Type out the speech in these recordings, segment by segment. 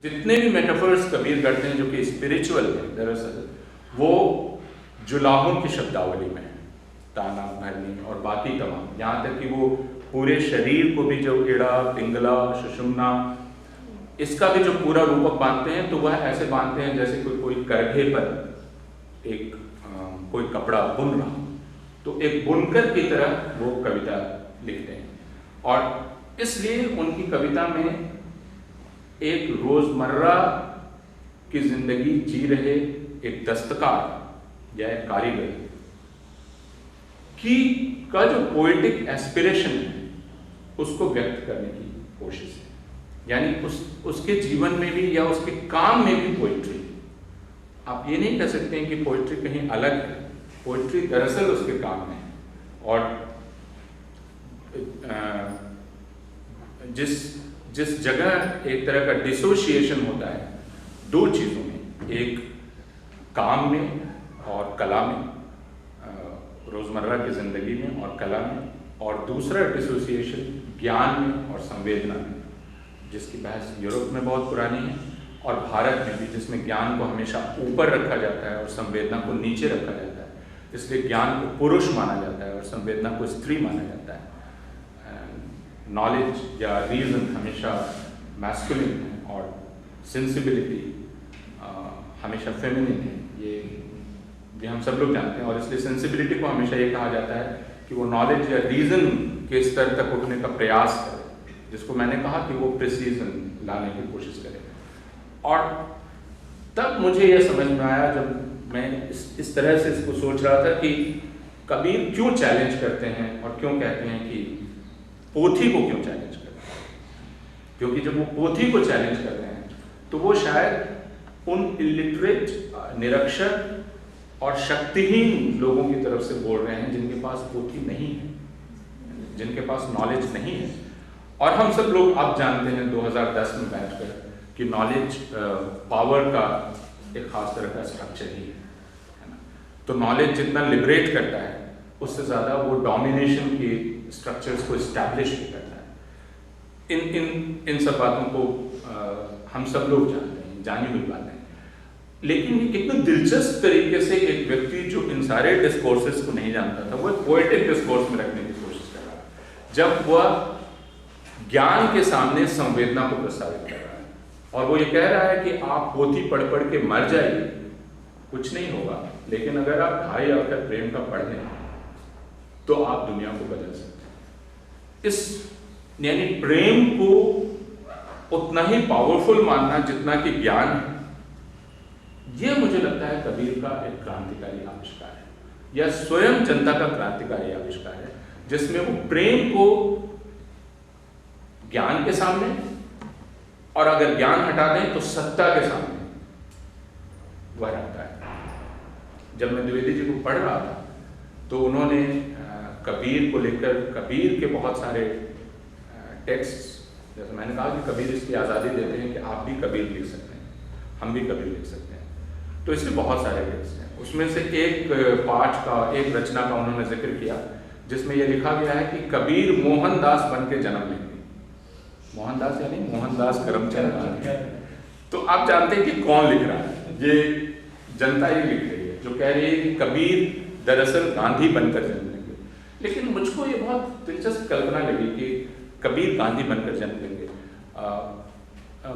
जितने भी मेटाफर्स कबीर करते हैं जो कि स्पिरिचुअल है, दरअसल वो जुलाहों की शब्दावली में है, ताना, भरनी और बाकी तमाम, यहाँ तक कि वो पूरे शरीर को भी जो इड़ा, पिंगला, सुषुम्ना, इसका भी जो पूरा रूपक बांधते हैं तो वह ऐसे बांधते हैं जैसे कोई करघे पर एक कोई कपड़ा बुन रहा, तो एक बुनकर की तरह वो कविता लिखते हैं। और इसलिए उनकी कविता में एक रोजमर्रा की जिंदगी जी रहे एक दस्तकार या एक कारीगर की का जो पोएटिक एस्पिरेशन है उसको व्यक्त करने की कोशिश है, यानी उसके जीवन में भी या उसके काम में भी पोइट्री। आप ये नहीं कह सकते हैं कि पोइट्री कहीं अलग है, पोइट्री दरअसल उसके काम में है। और जिस जगह एक तरह का डिसोशिएशन होता है दो चीज़ों में, एक काम में और कला में, रोज़मर्रा की ज़िंदगी में और कला में, और दूसरा डिसोसिएशन ज्ञान में और संवेदना में, जिसकी बहस यूरोप में बहुत पुरानी है और भारत में भी, जिसमें ज्ञान को हमेशा ऊपर रखा जाता है और संवेदना को नीचे रखा जाता है। इसलिए ज्ञान को पुरुष माना जाता है और संवेदना को स्त्री माना जाता है। नॉलेज या रीज़न हमेशा मैस्कुलिन है और सेंसिबिलिटी हमेशा फेमिनिन है, ये हम सब लोग जानते हैं। और इसलिए सेंसिबिलिटी को हमेशा ये कहा जाता है कि वो नॉलेज या रीज़न के स्तर तक उठने का प्रयास करे, जिसको मैंने कहा कि वो प्रिसीजन लाने की कोशिश करे। और तब मुझे यह समझ में आया जब मैं इस तरह से इसको सोच रहा था कि कबीर क्यों चैलेंज करते हैं और क्यों कहते हैं कि पोथी को क्यों चैलेंज करते हैं। क्योंकि जब वो पोथी को चैलेंज कर रहे हैं तो वो शायद उन इलिटरेट, निरक्षर और शक्तिहीन लोगों की तरफ से बोल रहे हैं जिनके पास पोथी नहीं है, जिनके पास नॉलेज नहीं है। और हम सब लोग अब जानते हैं 2010 में बैठकर कि नॉलेज पावर का एक खास तरह का स्ट्रक्चर ही है ना। तो नॉलेज जितना लिबरेट करता है उससे ज़्यादा वो डोमिनेशन की स्ट्रक्चर्स को इस्टेब्लिश भी करता है। इन सब बातों को हम सब लोग जानते हैं, जानी हुई बातें हैं। लेकिन ये कितने दिलचस्प तरीके से एक व्यक्ति जो इन सारे डिस्कोर्सेस को नहीं जानता था, वो एक पोएटिक डिस्कोर्स में रखने की कोशिश कर रहा है, जब वह ज्ञान के सामने संवेदना को प्रस्तावित कर रहा है। और वो ये कह रहा है कि आप पोथी पढ़ पढ़ के मर जाइए, कुछ नहीं होगा, लेकिन अगर आप ढाई अक्षर प्रेम का पढ़ लें तो आप दुनिया को बदल सकते हैं। इस यानी प्रेम को उतना ही पावरफुल मानना जितना कि ज्ञान है, ये मुझे लगता है कबीर का एक क्रांतिकारी आविष्कार है, या स्वयं जनता का क्रांतिकारी आविष्कार है, जिसमें वो प्रेम को ज्ञान के सामने, और अगर ज्ञान हटा दें तो सत्ता के सामने वह रखता है। जब मैं द्विवेदी जी को पढ़ रहा था तो उन्होंने कबीर को लेकर, कबीर के बहुत सारे टेक्स्ट, जैसे मैंने कहा कि कबीर इसकी आज़ादी देते हैं कि आप भी कबीर लिख सकते हैं, हम भी कबीर लिख सकते हैं, तो इसमें बहुत सारे टेक्स्ट हैं। उसमें से एक पाठ का, एक रचना का उन्होंने जिक्र किया जिसमें यह लिखा गया है कि कबीर मोहनदास बन के जन्म लेंगे। मोहनदास यानी मोहनदास करमचंद। तो आप जानते हैं कि कौन लिख रहा है, ये जनता ही लिख रही है, जो कह रही है कि कबीर दरअसल गांधी बनकर जन्म लेंगे। लेकिन मुझको ये बहुत दिलचस्प कल्पना लगी कि कबीर गांधी बनकर जन्म लेंगे।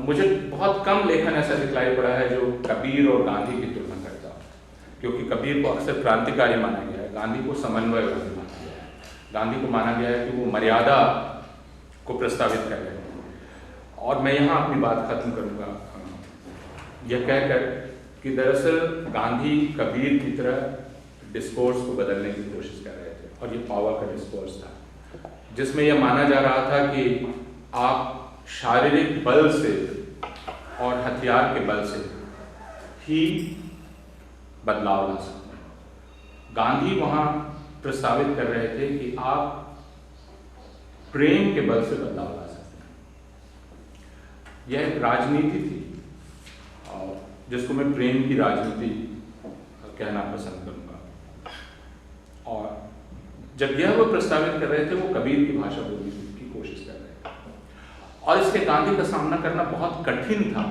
मुझे बहुत कम लेखन ऐसा दिखलाई पड़ा है जो कबीर और गांधी की तुलना करता हो, क्योंकि कबीर को अक्सर क्रांतिकारी माना गया है, गांधी को समन्वयवादी माना गया है। गांधी को माना गया है कि वो मर्यादा को प्रस्तावित कर रहे हैं। और मैं यहाँ अपनी बात खत्म करूँगा यह कहकर कि दरअसल गांधी कबीर की तरह डिस्कोर्स को बदलने की कोशिश कर रहे थे, और ये पावर का डिस्कोर्स था जिसमें यह माना जा रहा था कि आप शारीरिक बल से और हथियार के बल से ही बदलाव ला सकते हैं। गांधी वहाँ प्रस्तावित कर रहे थे कि आप प्रेम के बल से बदलाव ला सकते हैं। यह एक राजनीति थी और जिसको मैं प्रेम की राजनीति कहना पसंद करूंगा। और जब यह वो प्रस्तावित कर रहे थे, वो कबीर की भाषा बोलने की कोशिश कर रहे थे, और इसके गांधी का सामना करना बहुत कठिन था,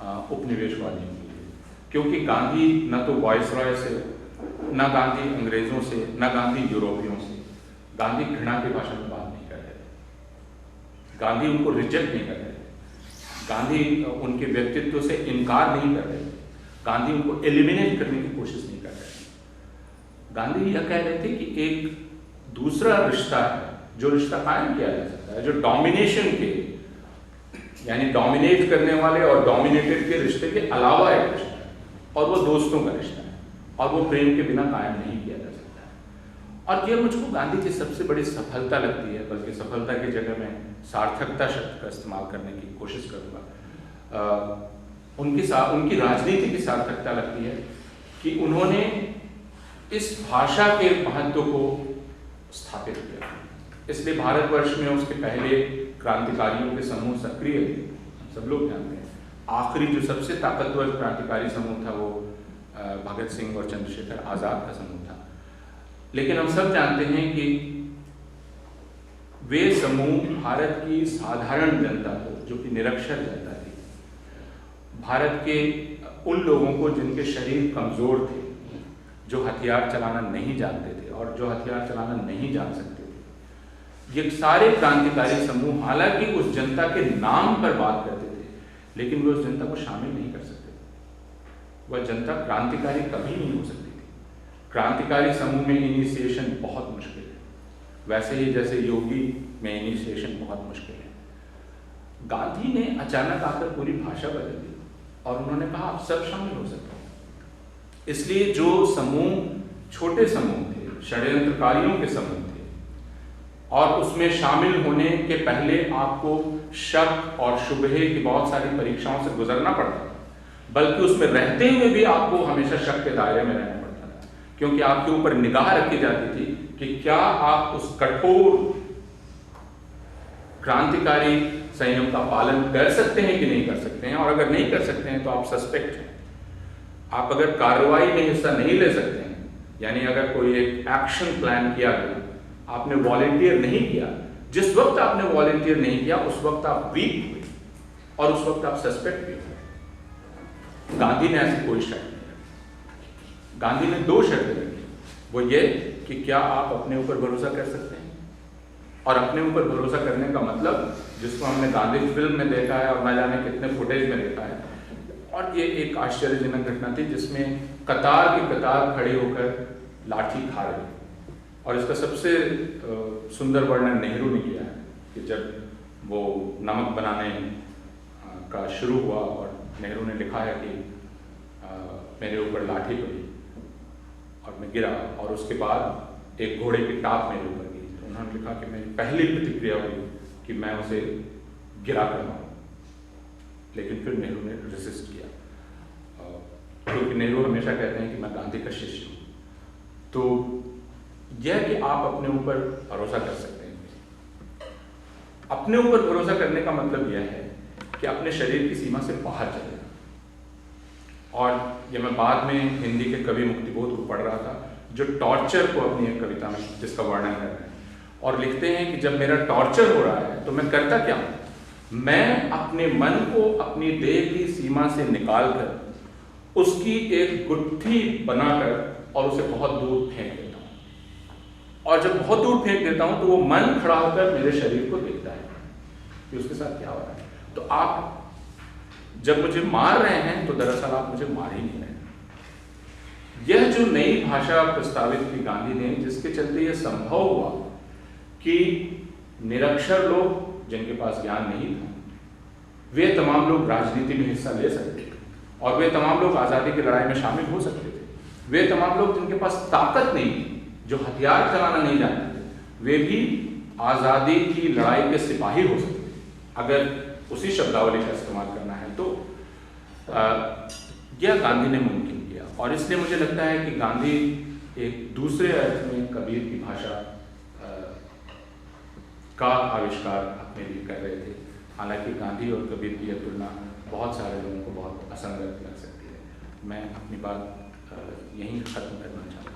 उपनिवेशवादियों के लिए, क्योंकि गांधी न तो वायसरॉय से, न गांधी अंग्रेज़ों से, न गांधी यूरोपियों से, गांधी घृणा की भाषा में बात नहीं कर रहे थे, गांधी उनको रिजेक्ट नहीं कर रहे थे, गांधी उनके व्यक्तित्व से इनकार नहीं कर रहे थे, गांधी उनको एलिमिनेट करने की कोशिश नहीं कर रहे थे। गांधी यह कह रहे थे कि एक दूसरा रिश्ता है जो रिश्ता कायम किया जा सकता है, जो डोमिनेशन के, यानी डोमिनेट करने वाले और डोमिनेटेड के रिश्ते के अलावा एक रिश्ता है, और वो दोस्तों का रिश्ता है, और वो प्रेम के बिना कायम नहीं किया जा सकता है। और ये मुझको गांधी की सबसे बड़ी सफलता लगती है, बल्कि सफलता की जगह मैं सार्थकता शब्द का इस्तेमाल करने की कोशिश करूँगा। उनकी राजनीति की सार्थकता लगती है कि उन्होंने इस भाषा के महत्व को स्थापित किया। इसलिए भारतवर्ष में उसके पहले क्रांतिकारियों के समूह सक्रिय थे, सब लोग जानते हैं। आखिरी जो सबसे ताकतवर क्रांतिकारी समूह था वो भगत सिंह और चंद्रशेखर आज़ाद का समूह था। लेकिन हम सब जानते हैं कि वे समूह भारत की साधारण जनता को, जो कि निरक्षर जनता थी, भारत के उन लोगों को जिनके शरीर कमज़ोर थे, जो हथियार चलाना नहीं जानते थे और जो हथियार चलाना नहीं जान सकते थे, ये सारे क्रांतिकारी समूह हालांकि उस जनता के नाम पर बात करते थे, लेकिन वे उस जनता को शामिल नहीं कर सकते थे। वह जनता क्रांतिकारी कभी नहीं हो सकती थी। क्रांतिकारी समूह में इनिशिएशन बहुत मुश्किल है, वैसे ही जैसे योगी में इनिशिएशन बहुत मुश्किल है। गांधी ने अचानक आकर पूरी भाषा बदल दी और उन्होंने कहा आप सब शामिल हो सकते हैं। इसलिए जो समूह छोटे समूह थे, षड्यंत्रकारियों के समूह थे, और उसमें शामिल होने के पहले आपको शक और शुबहे की बहुत सारी परीक्षाओं से गुजरना पड़ता था, बल्कि उसमें रहते हुए भी आपको हमेशा शक के दायरे में रहना पड़ता था, क्योंकि आपके ऊपर निगाह रखी जाती थी कि क्या आप उस कठोर क्रांतिकारी संयम का पालन कर सकते हैं कि नहीं कर सकते हैं, और अगर नहीं कर सकते हैं तो आप सस्पेक्ट हैं। आप अगर कार्रवाई में हिस्सा नहीं ले सकते हैं, यानी अगर कोई एक एक्शन प्लान किया गया, आपने वॉलंटियर नहीं किया, जिस वक्त आपने वॉलंटियर नहीं किया उस वक्त आप वीक हुए और उस वक्त आप सस्पेक्ट भी हुए। गांधी ने ऐसी कोई शर्त नहीं रखी। गांधी ने दो शर्तें रखी, वो ये कि क्या आप अपने ऊपर भरोसा कर सकते हैं, और अपने ऊपर भरोसा करने का मतलब जिसको हमने गांधी फिल्म में देखा है और न जाने कितने फुटेज में देखा है। और ये एक आश्चर्यजनक घटना थी जिसमें कतार की कतार खड़े होकर लाठी खा रहे, और इसका सबसे सुंदर वर्णन नेहरू ने किया है कि जब वो नमक बनाने का शुरू हुआ और नेहरू ने लिखा है कि मेरे ऊपर लाठी पड़ी और मैं गिरा, और उसके बाद एक घोड़े की टाप मेरे ऊपर गिरी, तो उन्होंने लिखा कि मेरी पहली प्रतिक्रिया हुई कि मैं उसे गिरा कर मारूं, लेकिन फिर नेहरू ने रेसिस्ट किया, क्योंकि नेहरू हमेशा कहते हैं कि मैं गांधी का शिष्य हूँ। तो यह कि आप अपने ऊपर भरोसा कर सकते हैं। अपने ऊपर भरोसा करने का मतलब यह है कि अपने शरीर की सीमा से बाहर चले जाना। और ये मैं बाद में हिंदी के कवि मुक्तिबोध को पढ़ रहा था, जो टॉर्चर को अपनी एक कविता में जिसका वर्णन कर रहे हैं, और लिखते हैं कि जब मेरा टॉर्चर हो रहा है तो मैं करता क्या हूँ, मैं अपने मन को अपनी देह की सीमा से निकाल कर उसकी एक गुत्थी बनाकर और उसे बहुत दूर फेंक देता हूँ। और जब बहुत दूर फेंक देता हूँ तो वो मन खड़ा होकर मेरे शरीर को देखता है कि उसके साथ क्या हो रहा है। तो आप जब मुझे मार रहे हैं तो दरअसल आप मुझे मार ही नहीं रहे। यह जो नई भाषा प्रस्तावित की गांधी ने, जिसके चलते यह संभव हुआ कि निरक्षर लोग जिनके पास ज्ञान नहीं था, वे तमाम लोग राजनीति में हिस्सा ले सकते थे, और वे तमाम लोग आज़ादी की लड़ाई में शामिल हो सकते थे। वे तमाम लोग जिनके पास ताकत नहीं थी, जो हथियार चलाना नहीं जानते थे, वे भी आज़ादी की लड़ाई के सिपाही हो सकते थे, अगर उसी शब्दावली का इस्तेमाल करना है तो। यह गांधी ने मुमकिन किया, और इसलिए मुझे लगता है कि गांधी एक दूसरे अर्थ में कबीर की भाषा का आविष्कार अपने लिए कर रहे थे। हालांकि गांधी और कबीर की यह तुलना बहुत सारे लोगों को बहुत असंगत लग सकती है। मैं अपनी बात यहीं खत्म करना चाहता हूँ।